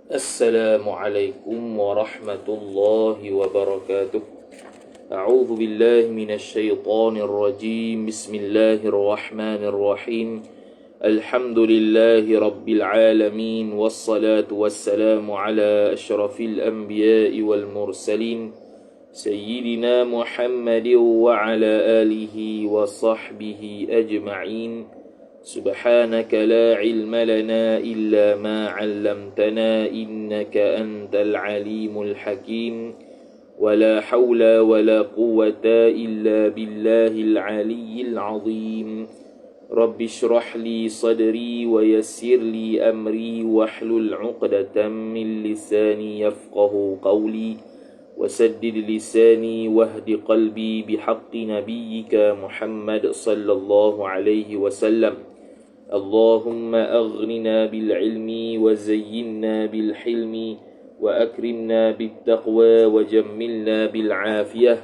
Assalamualaikum warahmatullahi wabarakatuh. A'udzu billahi minasyaitonir rajim. Bismillahirrahmanirrahim. Alhamdulillahi rabbil alamin wassalatu wassalamu ala asyrafil anbiya'i wal mursalin sayyidina Muhammadin wa ala alihi wa sahbihi ajma'in. سبحانك لا علم لنا إلا ما علمتنا إنك أنت العليم الحكيم ولا حول ولا قوة إلا بالله العلي العظيم رب اشرح لي صدري ويسر لي أمري واحلل عقدة من لساني يفقه قولي وسدد لساني واهد قلبي بحق نبيك محمد صلى الله عليه وسلم اللهم أغننا بالعلم وزينا بالحلم وأكرمنا بالتقوى وجملنا بالعافية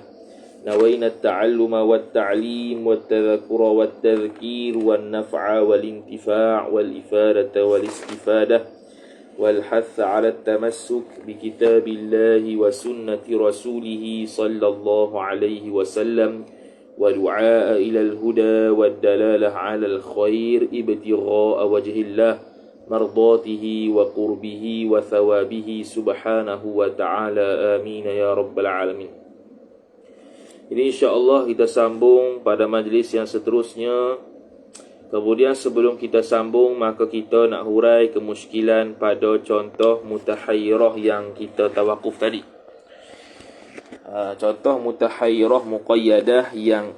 نوينا التعلم والتعليم والتذكر والتذكير والنفع والانتفاع والإفادة والاستفادة والحث على التمسك بكتاب الله وسنة رسوله صلى الله عليه وسلم ودعاء إلى الهدى والدلالة على الخير ابتغاء وجه الله مرضاته وقربه وثوابه سبحانه وتعالى آمين يا رب العالمين. Ini insyaAllah kita sambung pada majlis yang seterusnya. Kemudian sebelum kita sambung, maka kita nak hurai kemusykilan pada contoh mutahayyirah yang kita tawakuf tadi. Contoh mutahayyirah muqayyadah yang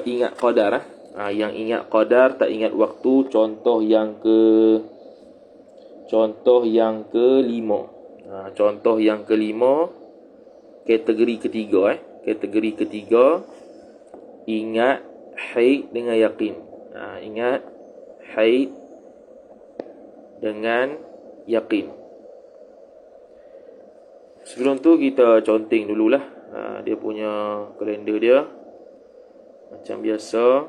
ingat qadar, yang ingat qadar tak ingat waktu. Contoh yang kelima. Contoh yang kelima, kategori ketiga kategori ketiga, ingat haid dengan yakin. Ingat haid dengan yakin. Sebelum tu kita conteng dululah dia punya kalender dia. Macam biasa,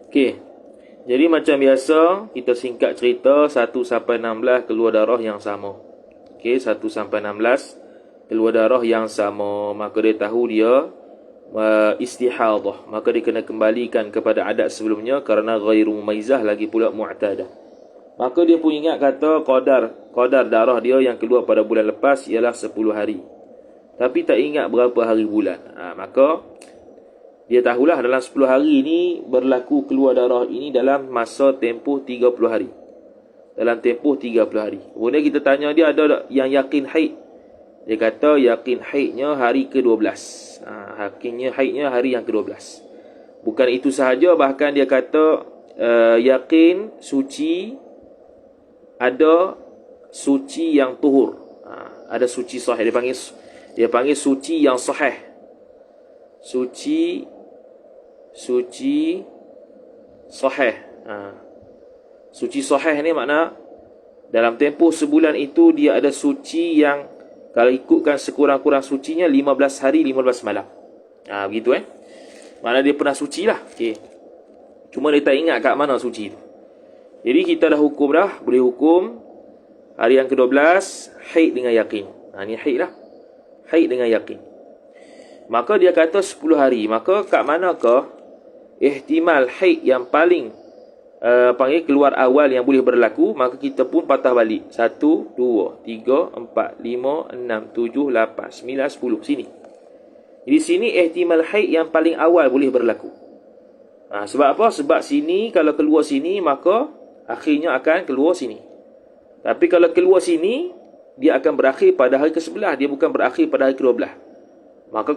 okey. Jadi macam biasa, kita singkat cerita 1 sampai 16 keluar darah yang sama. Okey, 1 sampai 16 keluar darah yang sama. Maka dia tahu dia istihadhah. Maka dia kena kembalikan kepada adat sebelumnya kerana ghairu mumaizah, lagi pula mu'tadah. Maka dia pun ingat kata qadar darah dia yang keluar pada bulan lepas ialah 10 hari. Tapi tak ingat berapa hari bulan. Maka dia tahulah dalam 10 hari ini berlaku keluar darah ini dalam masa tempoh 30 hari. Dalam tempoh 30 hari. Kemudian kita tanya dia, ada tak yang yakin haid? Dia kata yakin haidnya hari ke-12. Haidnya hari yang ke-12. Bukan itu sahaja, bahkan dia kata yakin suci, ada suci yang tuhur. Ada suci sahih. Dia panggil suci yang sahih. Suci sahih. Suci sahih ni makna dalam tempoh sebulan itu dia ada suci yang, kalau ikutkan sekurang-kurang sucinya 15 hari 15 malam. Begitu Makna dia pernah suci lah. Okay. Cuma dia tak ingat kat mana suci tu. Jadi kita dah hukum dah, boleh hukum hari yang ke-12 haid dengan yakin. Ni haid lah. Haid dengan yakin. Maka dia kata 10 hari. Maka kat manakah ihtimal haid yang paling panggil keluar awal yang boleh berlaku? Maka kita pun patah balik. 1, 2, 3, 4, 5, 6, 7, 8, 9, 10. Sini. Jadi sini ihtimal haid yang paling awal boleh berlaku. Sebab apa? Sebab sini, kalau keluar sini, maka akhirnya akan keluar sini. Tapi kalau keluar sini, dia akan berakhir pada hari ke-11. Dia bukan berakhir pada hari ke-12. Maka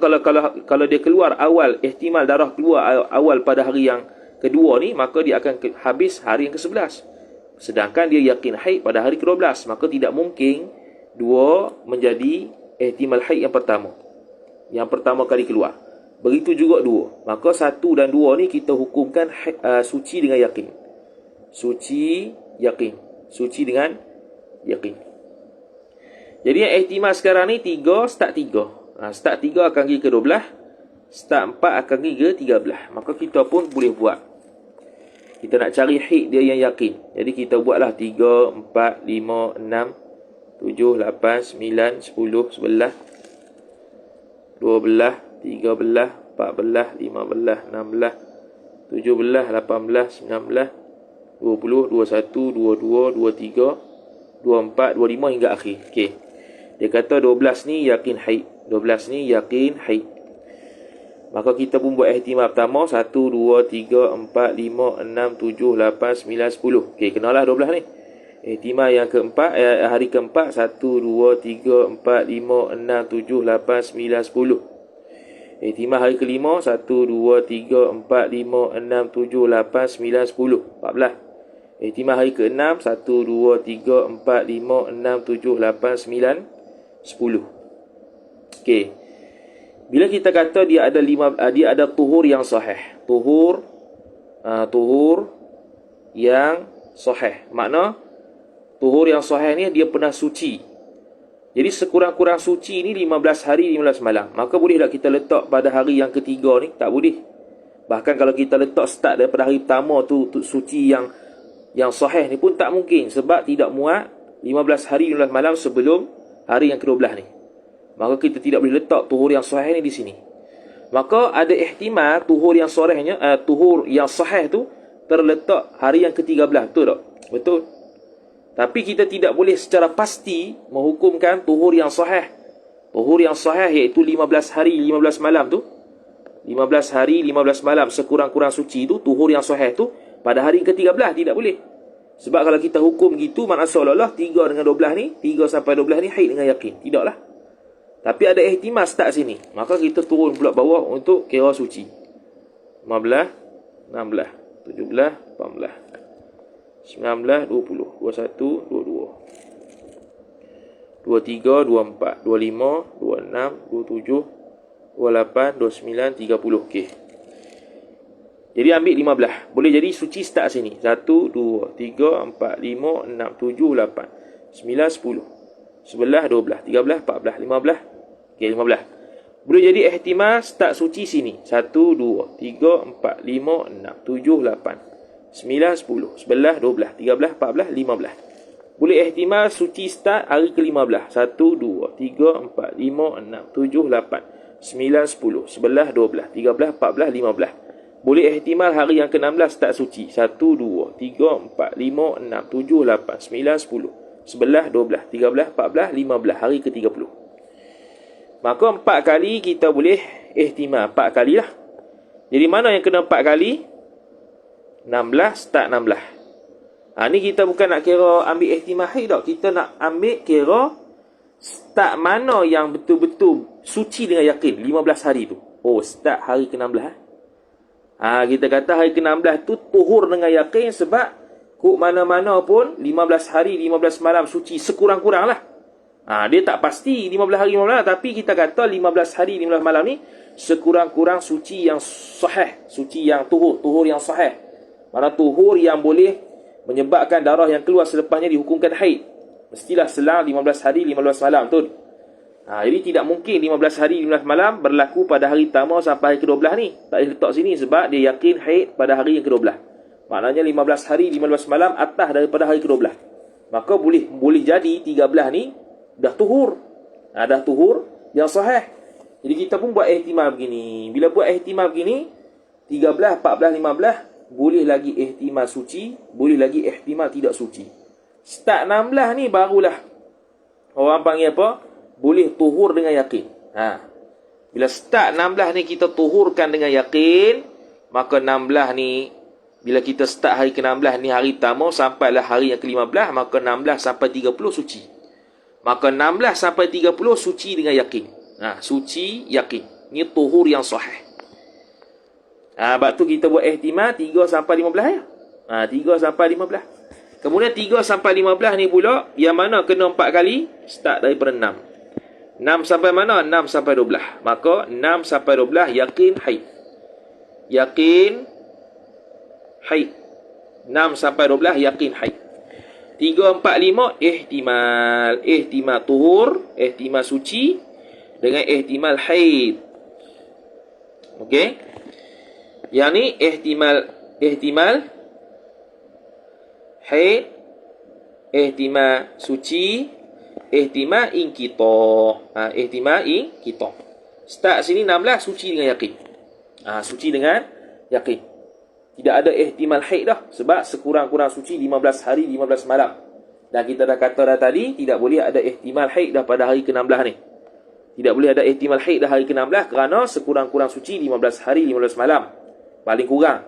kalau dia keluar awal, ihtimal darah keluar awal pada hari yang kedua ni, maka dia akan habis hari yang ke-11. Sedangkan dia yakin haid pada hari ke-12. Maka tidak mungkin dua menjadi ihtimal haid yang pertama. Yang pertama kali keluar. Begitu juga 2. Maka 1 dan 2 ni kita hukumkan suci dengan yakin. Suci, yakin. Suci dengan yakin. Jadi yang ihtimal sekarang ni 3, start 3. Start 3 akan pergi ke 12. Start 4 akan pergi ke 13. Maka kita pun boleh buat. Kita nak cari hik dia yang yakin. Jadi kita buatlah 3, 4, 5, 6, 7, 8, 9, 10, 11, 12, 13, 14, 15, 16, 17, 18, 19, 20, 21, 22, 23, 24, 25 hingga akhir. Okey. Dia kata 12 ni yakin haid. 12 ni yakin haid. Maka kita pun buat ihtimal pertama. 1, 2, 3, 4, 5, 6, 7, 8, 9, 10. Okey, kenalah 12 ni. Ihtimal yang keempat, hari keempat. 1, 2, 3, 4, 5, 6, 7, 8, 9, 10. Ihtimal hari kelima. 1, 2, 3, 4, 5, 6, 7, 8, 9, 10. 14. Ihtimal hari ke-6. 1, 2, 3, 4, 5, 6, 7, 8, 9, 10. Okey. Bila kita kata dia ada tuhur yang sahih. Tuhur yang sahih. Makna tuhur yang sahih ni dia pernah suci. Jadi sekurang-kurang suci ni 15 hari 15 malam. Maka boleh tak kita letak pada hari yang ketiga ni? Tak boleh. Bahkan kalau kita letak start daripada hari pertama tu suci yang sahih ni pun tak mungkin. Sebab tidak muat 15 hari 15 malam sebelum hari yang ke-12 ni. Maka kita tidak boleh letak tuhur yang sahih ni di sini. Maka ada ihtimal tuhur yang sahihnya, tuhur yang sahih tu terletak hari yang ke-13. Betul tak? Betul. Tapi kita tidak boleh secara pasti menghukumkan tuhur yang sahih. Tuhur yang sahih iaitu 15 hari 15 malam tu. 15 hari 15 malam sekurang-kurang suci tu, tuhur yang sahih tu pada hari yang ke-13 tidak boleh. Sebab kalau kita hukum gitu, maknanya seolah-olah 3 dengan 12 ni, 3 sampai 12 ni haid dengan yakin. Tidaklah. Tapi ada ihtimal start sini. Maka kita turun pula bawah untuk kira suci. 15, 16, 17, 18, 19, 20, 21, 22, 23, 24, 25, 26, 27, 28, 29, 30. Okey. Jadi ambil 15. Boleh jadi suci start sini. 1, 2, 3, 4, 5, 6, 7, 8, 9, 10, 11, 12, 13, 14, 15. Okey, 15. Boleh jadi ihtimal start suci sini. 1, 2, 3, 4, 5, 6, 7, 8, 9, 10, 11, 12, 13, 14, 15. Boleh ihtimal suci start hari ke-15. 1, 2, 3, 4, 5, 6, 7, 8, 9, 10, 11, 12, 13, 14, 15. Boleh ihtimal hari yang ke-16 start suci. 1, 2, 3, 4, 5, 6, 7, 8, 9, 10, 11, 12, 13, 14, 15. Hari ke-30. Maka 4 kali kita boleh ihtimal. 4 kali lah. Jadi mana yang kena 4 kali? 16 start 16. Ni kita bukan nak kira ambil ihtimal haid tak. Kita nak ambil kira start mana yang betul-betul suci dengan yakin. 15 hari tu. Oh, start hari ke-16. Kita kata hari ke-16 tu tuhur dengan yakin sebab kok mana-mana pun 15 hari 15 malam suci sekurang-kurang lah. Dia tak pasti 15 hari 15 malam, tapi kita kata 15 hari 15 malam ni sekurang-kurang suci yang sahih, suci yang tuhur yang sahih. Mana tuhur yang boleh menyebabkan darah yang keluar selepasnya dihukumkan haid. Mestilah selang 15 hari 15 malam tu. Jadi tidak mungkin 15 hari 15 malam berlaku pada hari pertama sampai hari ke-12 ni. Tak boleh letak sini sebab dia yakin haid pada hari yang ke-12. Maknanya 15 hari 15 malam atas daripada hari ke-12. Maka boleh jadi 13 ni dah tuhur. Dah tuhur yang sahih. Jadi kita pun buat ihtimal begini. Bila buat ihtimal begini, 13, 14, 15 boleh lagi ihtimal suci, boleh lagi ihtimal tidak suci. Start 16 ni barulah orang panggil apa? Boleh tuhur dengan yakin. Bila start 16 ni kita tuhurkan dengan yakin, maka 16 ni bila kita start hari ke-16 ni hari pertama sampailah hari yang ke-15, maka 16 sampai 30 suci. Maka 16 sampai 30 suci dengan yakin. Suci yakin. Ni tuhur yang sahih. Sebab tu kita buat ihtimal 3 sampai 15 ya. 3 sampai 15. Kemudian 3 sampai 15 ni pula yang mana kena 4 kali? Start daripada 6. 6 sampai mana? 6 sampai 12. Maka 6 sampai 12 yakin haid. Yakin haid. 6 sampai 12 yakin haid. 3, 4, 5 ihtimal. Ihtimal tuhur, ihtimal suci dengan ihtimal haid. Okey. Yang ni ihtimal haid, ihtimal suci, ihtimal inqita'. Ihtimal inqita'. Start sini 16 suci dengan yakin. Suci dengan yakin. Tidak ada ihtimal haid dah. Sebab sekurang-kurang suci 15 hari, 15 malam. Dan kita dah kata dah tadi, tidak boleh ada ihtimal haid dah pada hari ke-16 ni. Tidak boleh ada ihtimal haid dah hari ke-16 kerana sekurang-kurang suci 15 hari, 15 malam. Paling kurang.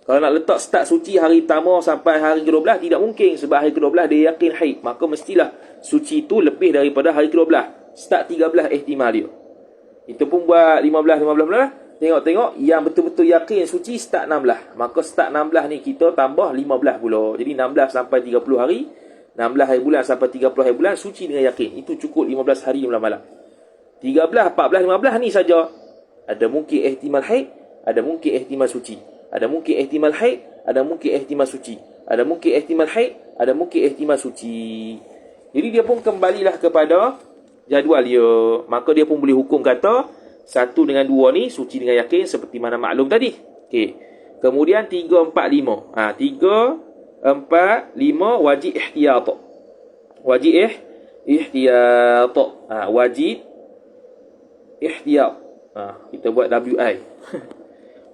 Kalau nak letak start suci hari pertama sampai hari ke-12, tidak mungkin. Sebab hari ke-12 dia yakin haid. Maka mestilah suci itu lebih daripada hari ke-12. Start 13 ihtimal dia. Itu pun buat 15. Tengok-tengok yang betul-betul yakin suci start 16. Maka start 16 ni kita tambah 15 pula. Jadi 16 sampai 30 hari, 16 hari bulan sampai 30 hari bulan suci dengan yakin. Itu cukup 15 hari 15 malam. 13, 14, 15 ni saja. Ada mungkin ihtimal haid, ada mungkin ihtimal suci. Ada mungkin ihtimal haid, ada mungkin ihtimal suci. Ada mungkin ihtimal haid, ada mungkin ihtimal suci. Jadi dia pun kembalilah kepada jadual dia. Maka dia pun boleh hukum kata 1 dengan 2 ni suci dengan yakin seperti mana maklum tadi. Okey. Kemudian 3, 4, 5. 3, 4, 5 wajib ihtiyat. Wajib ihtiyat. Wajib ihtiyat. Kita buat WI.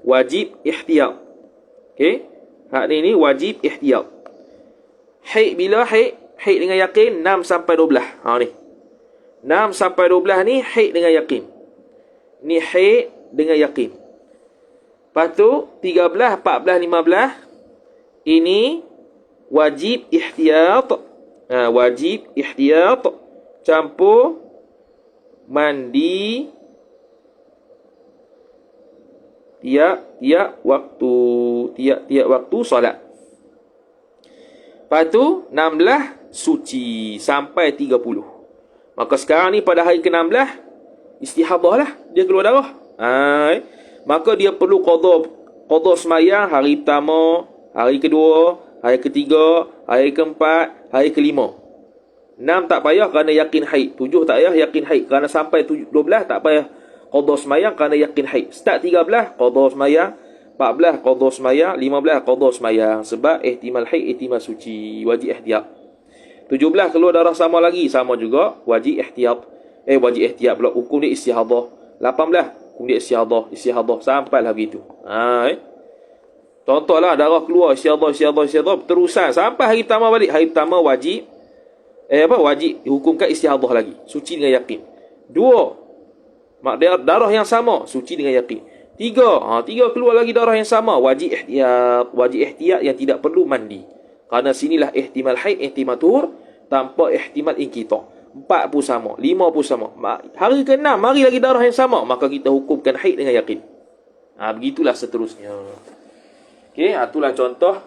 Wajib ihtiyat. Okey. Hak ni wajib ihtiyat. Haid bila haid? Haid dengan yakin 6 sampai 12. Ni. 6 sampai 12 ni haid dengan yakin. Ni haid dengan yakin. Lepas tu 13, 14, 15 ini wajib ihtiyat. Wajib ihtiyat campur mandi tiap waktu solat. Lepas tu 16 suci sampai 30. Maka sekarang ni pada hari ke-16 istihadah lah. Dia keluar darah. Maka dia perlu qada semayang hari pertama, hari kedua, hari ketiga, hari keempat, hari kelima. 6 tak payah kerana yakin haid. 7 tak payah yakin haid. Kerana sampai 12 tak payah qada semayang kerana yakin haid. Start 13 qada semayang, 14 qada semayang, 15 qada semayang. Sebab ihtimal haid, ihtimal suci. Wajib ihtiyat. 17 keluar darah sama lagi. Sama juga. Wajib ihtiyat. Wajib ihtiyat pula. Hukum dia istihadah. 18 hukum dia istihadah sampailah begitu. Contohlah darah keluar istihadah terusan sampai hari pertama balik. Hari pertama wajib wajib hukumkan istihadah lagi, suci dengan yakin. 2 darah yang sama, suci dengan yakin. 3 keluar lagi darah yang sama, wajib ihtiyat yang tidak perlu mandi. Kerana sinilah ihtimal haid, ihtimal tuhur tanpa ihtimal inqita'. 4 pun sama, 5 pun sama. Hari ke-6 mari lagi darah yang sama, maka kita hukumkan haid dengan yakin. Begitulah seterusnya. Okey, itulah contoh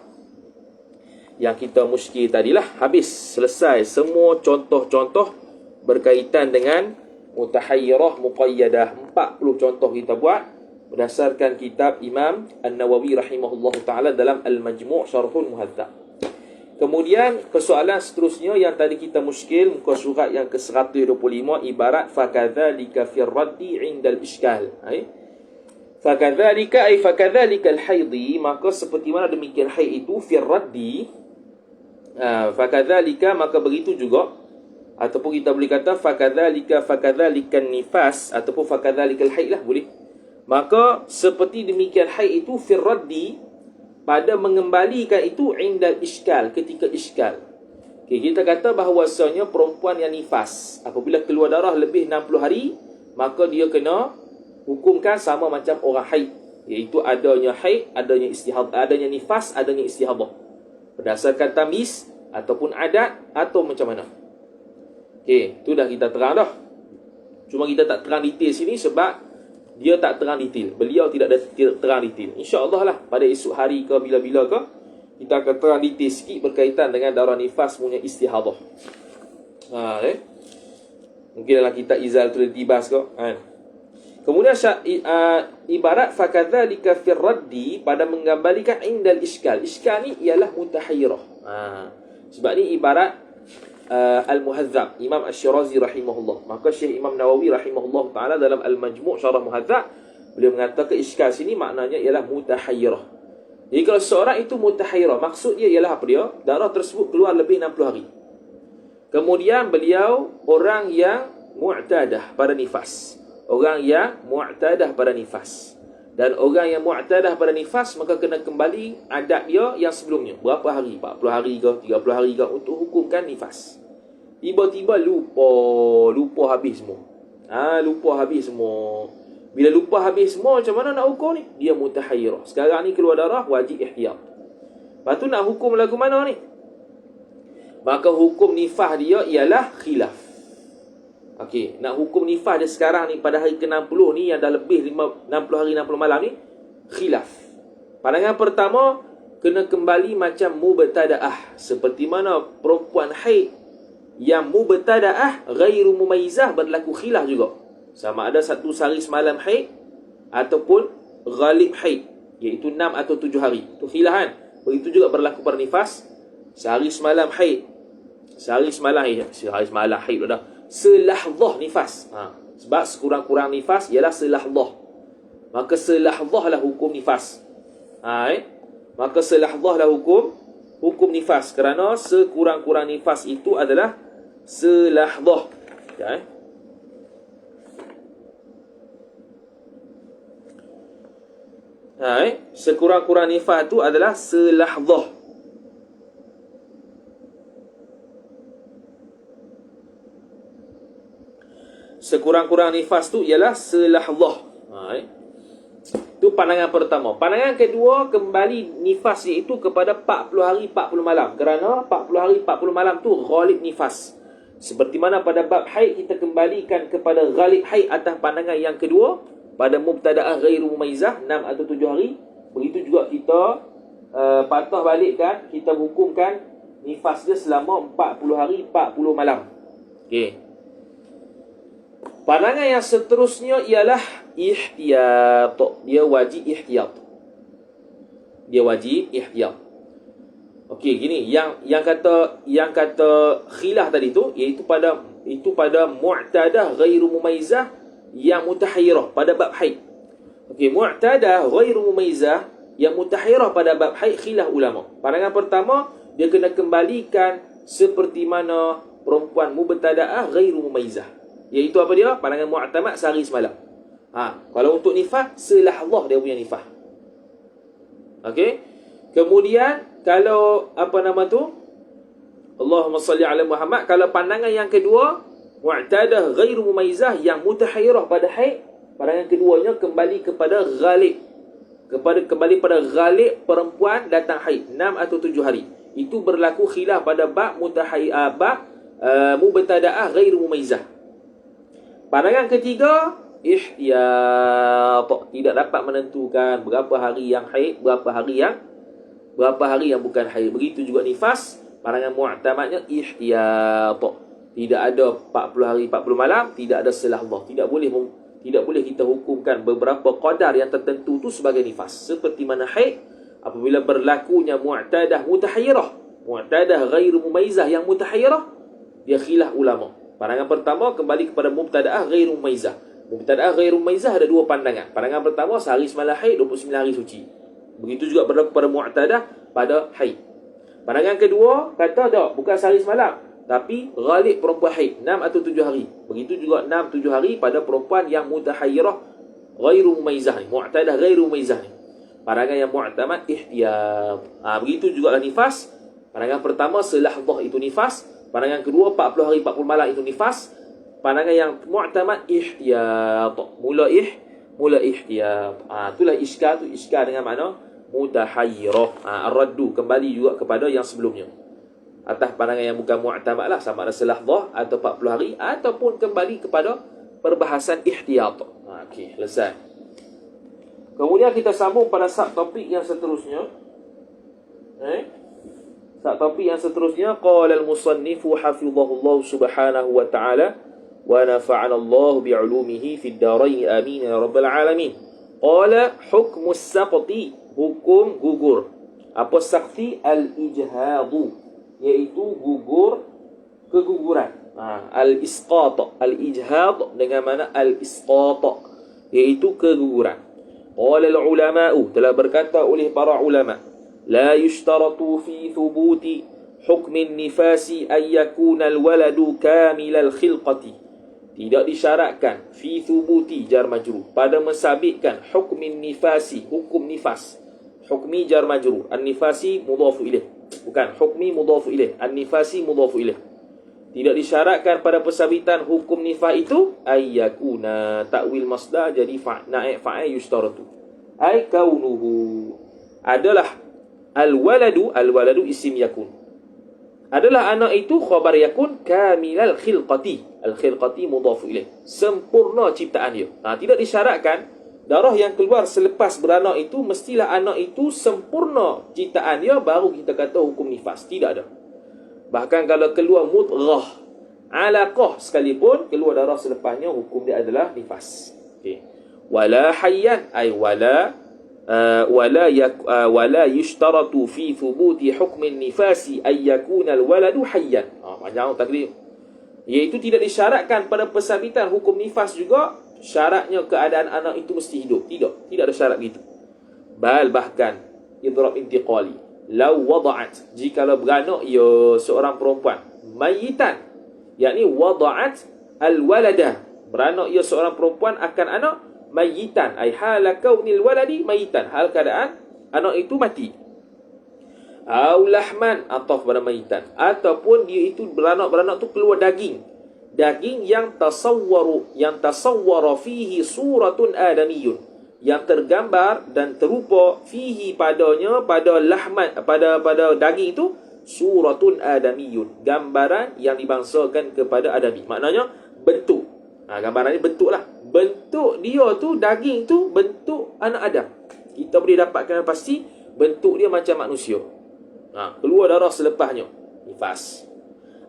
yang kita muskil tadilah. Habis, selesai semua contoh-contoh berkaitan dengan mutahayyirah muqayyadah. 40 contoh kita buat berdasarkan kitab Imam An-Nawawi rahimahullahu taala dalam Al-Majmu' Syarhul Muhadzab. Kemudian persoalan seterusnya yang tadi kita muskil, muka surat yang ke-125, ibarat fakadzalika fir raddi 'indal iskal. Fakadzalika ay fakadzalika al-haidhi, maka seperti mana demikian haid itu fir raddi. Fakadzalika maka begitu juga, ataupun kita boleh kata fakadzalika nifas, ataupun fakadzalika al-haid lah boleh. Maka seperti demikian haid itu fir raddi, pada mengembalikan itu indal iskal, ketika iskal. Kita kata bahawasanya perempuan yang nifas apabila keluar darah lebih 60 hari, maka dia kena hukumkan sama macam orang haid, iaitu adanya haid, adanya istihadah, adanya nifas, adanya istihadah, berdasarkan tamyiz ataupun adat atau macam mana. Itu dah kita terang dah. Cuma kita tak terang detail sini sebab dia tak terang detail. Beliau tidak terang detail. InsyaAllah lah pada esok hari ke bila-bila ke, kita akan terang detail sikit berkaitan dengan darah nifas punya istihadah. Mungkin dalam kitab Izalatul Iltibas kau kan. Kemudian ibarat fakadzalika fir raddi, pada menggambarkan indal iskal. Iskal ni ialah mutahayyirah. Sebab ni ibarat Al-Muhadzab Imam Asy-Syirazi rahimahullah. Maka Syekh Imam Nawawi rahimahullah taala dalam Al-Majmu' Syarah Muhadzab, beliau mengatakan iskal sini maknanya ialah mutahayyirah. Jadi kalau seorang itu mutahayyirah, maksud dia ialah apa dia? Darah tersebut keluar lebih 60 hari. Kemudian beliau orang yang mu'tadah pada nifas. Orang yang mu'tadah pada nifas. Dan orang yang mu'tadah pada nifas, maka kena kembali adat dia yang sebelumnya. Berapa hari? 40 hari ke? 30 hari ke? Untuk hukumkan nifas. Tiba-tiba lupa habis semua. Lupa habis semua. Bila lupa habis semua, macam mana nak hukum ni? Dia mutahayyirah. Sekarang ni keluar darah, wajib ihtiyat. Lepas tu nak hukum lagu mana ni? Maka hukum nifas dia ialah khilaf. Okey, nak hukum nifas dia sekarang ni pada hari ke-60 ni, yang dah lebih 60 hari 60 malam ni, khilaf. Pandangan pertama, kena kembali macam mubtada'ah. Seperti mana perempuan haid yang mubtada'ah ghairu mumayyizah, berlaku khilaf juga. Sama ada satu sehari semalam haid ataupun ghalib haid, iaitu 6 atau 7 hari. Itu khilaf kan? Begitu juga berlaku pada nifas. Sehari semalam haid. Sehari semalam haid dah. Selahzah nifas. Sebab sekurang-kurang nifas ialah selahzah. Maka selahzah lah hukum nifas. Maka selahzah lah hukum nifas. Kerana sekurang-kurang nifas itu adalah selahzah. Sekurang-kurang nifas itu adalah selahzah. Sekurang-kurang nifas tu ialah selahzah. Itu pandangan pertama. Pandangan kedua, kembali nifas iaitu kepada 40 hari 40 malam. Kerana 40 hari 40 malam tu ghalib nifas. Seperti mana pada bab haid kita kembalikan kepada ghalib haid atas pandangan yang kedua. Pada mubtada'ah ghairu mumayyizah 6 atau 7 hari. Begitu juga kita patah balikkan, kita hukumkan nifas dia selama 40 hari 40 malam. Okey. Pandangan yang seterusnya ialah ihtiyat. Dia wajib ihtiyat. Okey, gini, yang kata khilaf tadi tu, iaitu pada mu'tadah ghairu mumayyizah yang mutahayyirah pada bab haid. Okey, mu'tadah ghairu mumayyizah yang mutahayyirah pada bab haid, khilaf ulama. Pandangan pertama, dia kena kembalikan seperti mana perempuan mubtada'ah ghairu mumayyizah. Iaitu apa dia? Pandangan mu'tamad sehari semalam. Kalau untuk nifas, selahzah dia punya nifas. Okey. Kemudian kalau Allahumma salli ala Muhammad, kalau pandangan yang kedua, mu'tadah ghairu mumayyizah yang mutahayyirah pada haid, pandangan keduanya kembali kepada ghalib. Kembali pada ghalib perempuan datang haid 6 atau 7 hari. Itu berlaku khilaf pada bab mubtada'ah ghairu mumayyizah. Pandangan ketiga, ihtiyat. Tidak dapat menentukan berapa hari yang haid, berapa hari yang bukan haid. Begitu juga nifas. Pandangan mu'tamadnya ihtiyat. Tidak ada 40 hari 40 malam, tidak ada selahzah. Tidak boleh kita hukumkan beberapa qadar yang tertentu tu sebagai nifas. Seperti mana haid, apabila berlakunya mu'tadah mutahayyirah, mu'tadah ghairu mumayyizah yang mutahayyirah, dia khilaf ulama. Pandangan pertama kembali kepada mubtada'ah ghairu mumayyizah. Mubtada'ah ghairu mumayyizah ada dua pandangan. Pandangan pertama, sehari semalam haid 29 hari suci. Begitu juga berlaku pada mu'tadah pada haid. Pandangan kedua kata tak, bukan sehari semalam, tapi ghalib perempuan haid 6 atau 7 hari. Begitu juga 6-7 hari pada perempuan yang mutahayyirah ghairu mumayyizah ni, mu'tadah ghairu mumayyizah ni. Pandangan yang mu'tamad ihtiyat. Begitu juga lah nifas. Pandangan pertama, selahzah itu nifas. Pandangan kedua, 40 hari 40 malam itu nifas. Pandangan yang mu'tamad ihtiyat. Mula ihtiyat. Itulah iskal tu. Iskal dengan makna mutahayyirah. Ar-raddu, kembali juga kepada yang sebelumnya. Atas pandangan yang bukan mu'tamad lah, sama ada selahzah atau 40 hari, ataupun kembali kepada perbahasan ihtiyat. Okey, selesai. Kemudian kita sambung pada subtopik yang seterusnya. Topik yang seterusnya, qala al-musannifu hafizahullah subhanahu wa ta'ala, wa nafa'ana Allah bi'ulumihi fid darain amin ya rabbal alamin. Qala hukmus saqti, hukum gugur. Apa sakti? Al-ijhadu, iaitu gugur, keguguran. Al-isqat, al-ijhad dengan mana al-isqat, iaitu keguguran. Qala al-ulama'u, telah berkata oleh para ulama, la yushtaratu fi thubuti hukmin nifasi an yakuna al-waladu kamilal khilqati. Tidak disyaratkan fi thubuti jar majrur pada mensabitkan hukmin nifasi, hukum nifas. Hukmi jar majrur, an-nifasi mudhafu ilaih. Bukan, hukmi mudhafu ilaih, an-nifasi mudhafu ilaih. Tidak disyaratkan pada pensabitan hukum nifas itu ayyakuna, takwil masdar jadi naib fa'il yushtaratu. Ai kaunuhu, adalah al-waladu isim yakun. Adalah anak itu khabar yakun kamilal khilqati. Al-khilqati mudhafu ilaih, sempurna ciptaan dia. Tidak disyaratkan darah yang keluar selepas beranak itu mestilah anak itu sempurna ciptaan dia baru kita kata hukum nifas. Tidak ada. Bahkan kalau keluar mudghah, alaqah sekalipun, keluar darah selepasnya hukum dia adalah nifas. Okey. Wala hayyan, ay wala yushtaratu fi thubuti hukmin nifasi ay yakuna alwaladu hayyan. Panjang takdir. Iaitu tidak disyaratkan pada pensabitan hukum nifas juga syaratnya keadaan anak itu mesti hidup. Tidak ada syarat begitu. Bahkan idrab intiqali, law wada'at, jikalau beranak ia seorang perempuan, mayitan, yakni wada'at alwalada, beranak ia seorang perempuan akan anak, mayitan, ay hala kaunil waladi mayitan, hal keadaan anak itu mati. Au lahman, ataf pada mayitan, ataupun dia itu beranak tu keluar daging yang tasawwara fihi suratun adamiyun, yang tergambar dan terupa fihi padanya, pada lahman, pada daging itu, suratun adamiyun, gambaran yang dibangsakan kepada adami. Maknanya bentuk. Gambarannya bentuk lah. Bentuk dia tu, daging tu bentuk anak Adam. Kita boleh dapatkan pasti bentuk dia macam manusia. Keluar darah selepasnya nifas.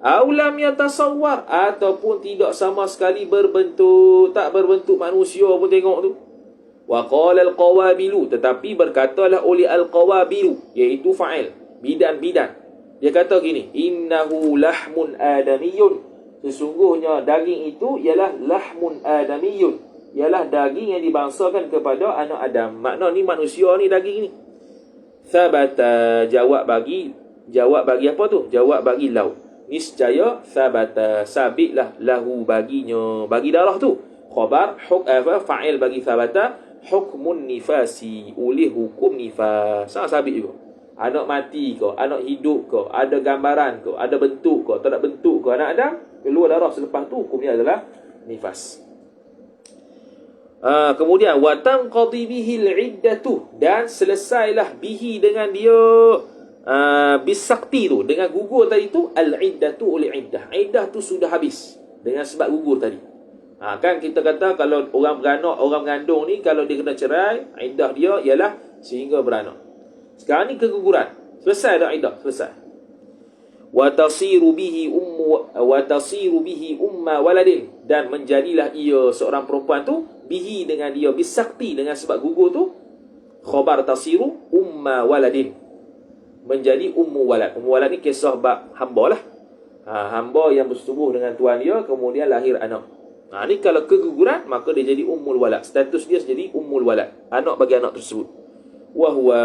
Aulam yatasawwar, ataupun tidak sama sekali berbentuk, tak berbentuk manusia pun tengok tu. Wa qala al-qawabilu, tetapi berkatalah oleh al-qawabilu, iaitu fa'il, bidan. Dia kata gini, innahu lahmun adamiyun, sesungguhnya daging itu ialah lahmun adamiyun, ialah daging yang dibangsakan kepada anak Adam. Makna ni manusia ni daging ni. Thabata, jawab bagi apa tu? Jawab bagi lau. Niscaya thabata, sabitlah lahu baginya, bagi darah tu. Khabar fa'il bagi thabata, hukmun nifasi, oleh hukum nifas. Sabit juga. Anak mati ke, anak hidup ke, ada gambaran ke, ada bentuk ke, tak ada bentuk ke anak Adam, keluar darah selepas tu hukumnya adalah nifas. Kemudian watanqadi bihil iddatu, dan selesailah bihi dengan dia bisakti tu, dengan gugur tadi tu, al-iddatu oleh iddah. Iddah tu sudah habis dengan sebab gugur tadi. Kan kita kata kalau orang beranak, orang mengandung ni, kalau dia kena cerai, iddah dia ialah sehingga beranak. Sekarang ni keguguran, selesai dah iddah, selesai. Wa tasiru bihi umma waladin, dan menjadilah ia seorang perempuan tu bihi dengan dia bisakti, dengan sebab gugur tu, khabar tasiru umma waladin, menjadi ummu walad. Ummu walad ni kisah bab hamba lah. Hamba yang bersetubuh dengan tuan dia, kemudian lahir anak. Ni kalau keguguran, maka dia jadi ummul walad. Status dia jadi ummul walad, anak bagi anak tersebut. Wahwa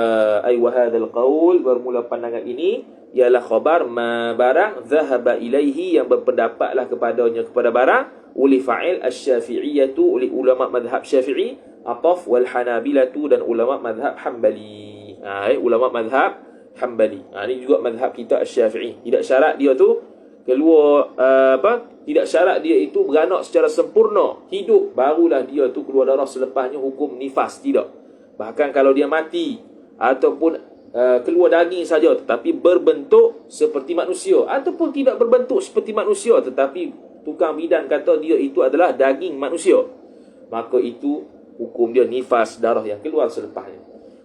ay wahadal qaul, bermula pandangan ini ialah khabar ma barang zahaba ilaihi, yang berpendapatlah kepadanya, kepada barang, oleh fa'il asy-syafi'iyyatu, oleh ulama mazhab Syafi'i, ataf wal hanabilatu, dan ulama mazhab Hanbali. Ulama mazhab Hanbali. Ini juga mazhab kita Asy-Syafi'i. Tidak syarat dia tu keluar tidak syarat dia itu beranak secara sempurna, hidup, barulah dia tu keluar darah selepasnya hukum nifas. Tidak. Bahkan kalau dia mati ataupun keluar daging saja tetapi berbentuk seperti manusia, ataupun tidak berbentuk seperti manusia tetapi tukang bidan kata dia itu adalah daging manusia, maka itu hukum dia nifas, darah yang keluar selepasnya.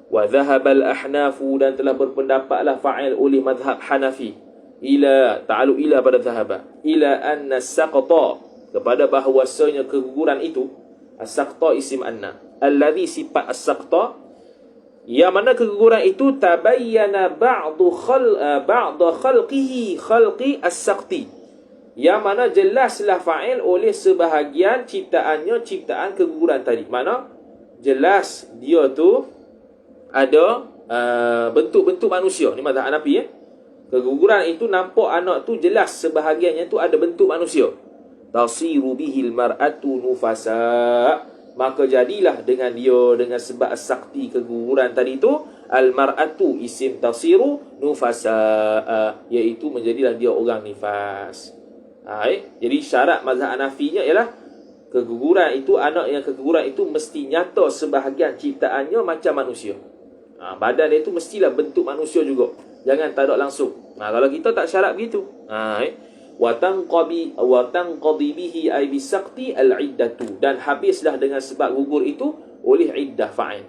Wa dhahabal ahnafu, dan telah berpendapatlah fa'il oleh mazhab Hanafi, ila ta'alu ila pada dhahaba, ila anna saqata, kepada bahawasanya keguguran itu, as-saqta isim anna, alladhi sifat as-saqta, yang mana keguguran itu tabayyana ba'du khalqi as-saqti, yang mana jelaslah fa'il oleh sebahagian ciptaannya, ciptaan keguguran tadi. Mana jelas dia tu ada bentuk-bentuk manusia. Ni mazhab Hanafi ya. Keguguran itu nampak anak tu jelas sebahagiannya tu ada bentuk manusia. Tasiru bihil mar'atu nufasa, maka jadilah dengan dia, dengan sebab sakti keguguran tadi tu, al mar'atu isim tasiru nufasa, iaitu menjadilah dia orang nifas. Jadi syarat mazhab Hanafinya ialah keguguran itu, anak yang keguguran itu mesti nyata sebahagian ciptaannya macam manusia. Badan dia itu mestilah bentuk manusia juga. Jangan tak ada langsung. Kalau kita tak syarat begitu. Wa tanqadi bihi ay bisaqti al-iddatu, dan habislah dengan sebab gugur itu oleh iddah fa'il.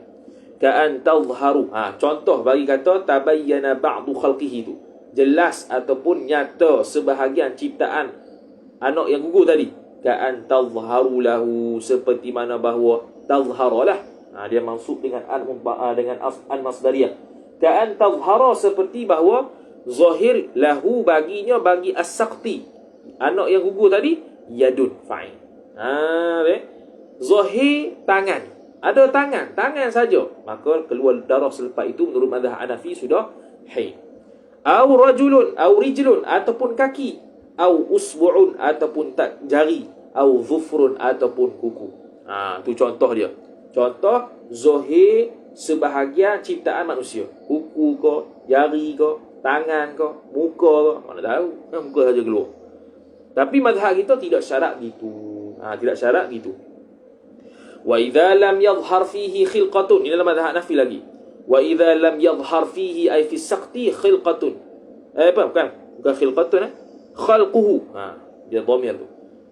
Ka'an tadhharu. Contoh bagi kata tabayyana ba'du khalqihi itu. Jelas ataupun nyata sebahagian ciptaan anak yang gugur tadi. Ka'an tadhharu lahu, seperti mana bahawa tadhharalah. Dia mansub dengan an masdariyah. Ka'an tadhhara, seperti bahawa zahir lahu baginya, bagi as-saqti anak yang gugur tadi, yadun fa'il. Zahir tangan, ada tangan saja, maka keluar darah selepas itu menurut mazhab Hanafi sudah haid. Au rajulun, au rijlun, ataupun kaki, au usbu'un, ataupun tak jari, au dhufrun, ataupun kuku. Tu contoh dia. Contoh zahir sebahagian ciptaan manusia, kuku ke, jari ke, tangan ke, muka ke, mana tahu, muka saja keluar. Tapi mazhab kita tidak syarat gitu. Tidak syarat gitu. Wa idza lam yadhhar fihi khilqatun, ini dalam mazhab Hanafi lagi. Wa idza lam yadhhar fihi ay fi saqti khilqatun. Bukan khilqatun, khalquhu. Dia dhamir tu.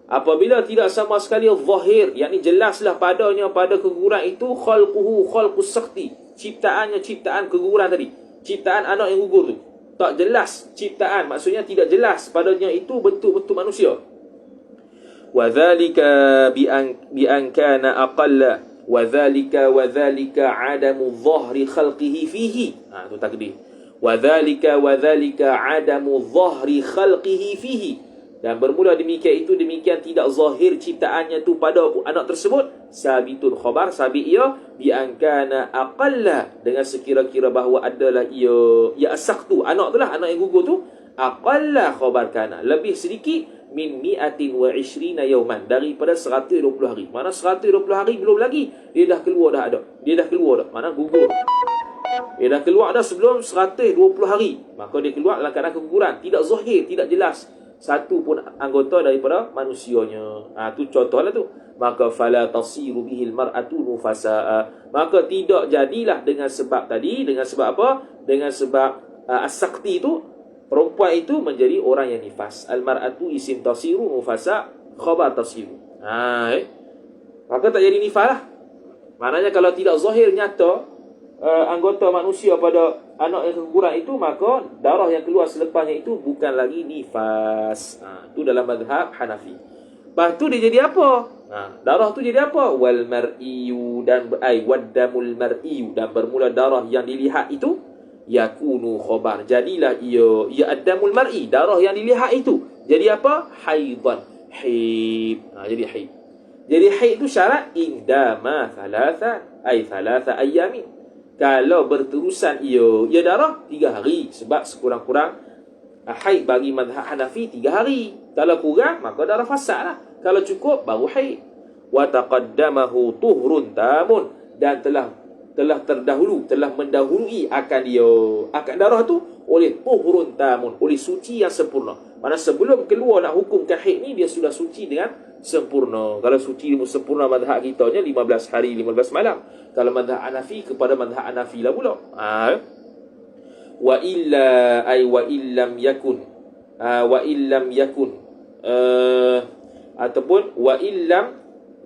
Apabila tidak sama sekali zahir, yakni jelaslah padanya, pada keguguran itu, khalquhu, khalqus saqti, ciptaannya, ciptaan keguguran tadi, ciptaan anak yang gugur tu. Tak jelas ciptaan, maksudnya tidak jelas padanya itu bentuk-bentuk manusia. Wa dzalika bi an kana aqalla wa dzalika adamu dhahri khalqihi fihi. Tu takdir. Wa dzalika adamu dhahri khalqihi fihi. Dan bermula demikian tidak zahir ciptaannya tu pada anak tersebut, sabitun khabar, sabit ia, bi an kana aqalla, dengan sekira-kira bahawa adalah ia as-saqtu, anak tu lah, anak yang gugur tu, aqalla khabar kana, lebih sedikit, min mi'atin wa 20 yawman, daripada 120 hari. Mana 120 hari belum lagi dia dah keluar dah ada. Dia dah keluar dah. Mana gugur. Dia dah keluar dah sebelum 120 hari. Maka dia keluar dalam keadaan keguguran, tidak zahir, tidak jelas satu pun anggota daripada manusianya. Tu contohlah tu. Maka fala tasiru bihil mar'atu nufasa, maka tidak jadilah dengan sebab tadi, dengan sebab apa? Dengan sebab as-saqti itu, perempuan itu menjadi orang yang nifas. Al-mar'atu isim tasiru, nufasa khabar tasiru. Maka tak jadi nifas lah. Maknanya kalau tidak zahir nyata anggota manusia pada anak yang keguguran itu, maka darah yang keluar selepasnya itu bukan lagi nifas. Itu dalam mazhab Hanafi. Lepas tu dia jadi apa? Darah tu jadi apa? Wal mar'iyu, dan waddamul mar'iyu, dan bermula darah yang dilihat itu, yakunu khabar, jadilah ia addamul mar'i, darah yang dilihat itu jadi apa? Haidan, haid. Jadi haid. Jadi haid itu syarat indama thalatha ayyamin. Kalau berterusan ia darah 3 hari, sebab sekurang-kurang haid bagi mazhab Hanafi 3 hari. Kalau kurang maka darah fasad lah. Kalau cukup baru haid. Wa taqaddamahu tuhrun tamun, dan telah mendahului akan darah tu oleh tuhrun tamun, oleh suci yang sempurna. Mana sebelum keluar nak hukumkan haid ni, dia sudah suci dengan sempurna. Kalau suci sempurna mazhab kita nya 15 hari 15 malam. Kalau mazhab Hanafi kepada mazhab Hanafi lah pula. Wa illa wa illam yakun ataupun wa illam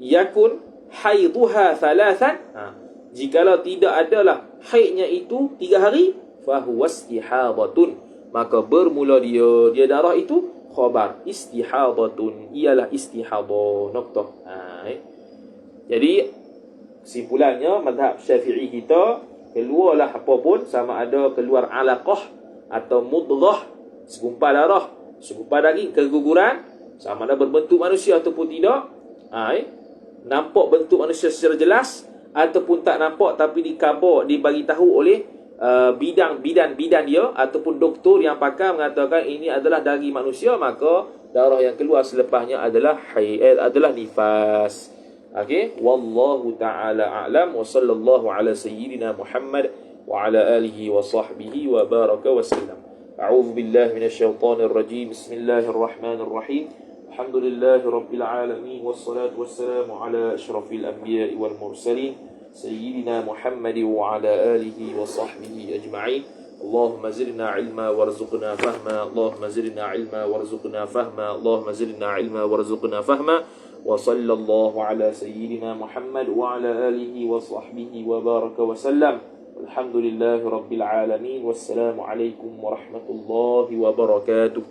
yakun haiduha thalathan, jikalau tidak adalah haidnya itu 3 hari, fahuwa istihadatun, maka bermula dia darah itu khabar. Istihadatun ialah istihadah. Noktah. Jadi kesimpulannya mazhab Syafi'i kita, keluarlah apa pun, sama ada keluar alaqah atau mudghah, segumpal darah, segumpal daging, keguguran, sama ada berbentuk manusia ataupun tidak, nampak bentuk manusia secara jelas ataupun tak nampak, tapi dikhabar, dibagi tahu oleh bidan dia ataupun doktor yang pakar mengatakan ini adalah daging manusia, maka darah yang keluar selepasnya adalah haid, adalah nifas. Okey, wallahu taala a'lam wa sallallahu ala sayyidina Muhammad wa ala alihi wa sahbihi wa baraka wa sallam. A'udzu billahi minasyaitonir rajim. Bismillahirrahmanirrahim. Alhamdulillahi rabbil alamin wassalatu wassalamu ala asyrafil anbiya'i wal mursalin sayyidina Muhammad wa ala alihi wa sahbihi ajma'in. Allahumma zidna ilma warzuqna fahma. Allahumma zidna ilma warzuqna fahma. Allahumma zidna ilma warzuqna fahma. وصلى الله على سيدنا محمد وعلى آله وصحبه وبارك وسلم. الحمد لله رب العالمين والسلام عليكم ورحمة الله وبركاته.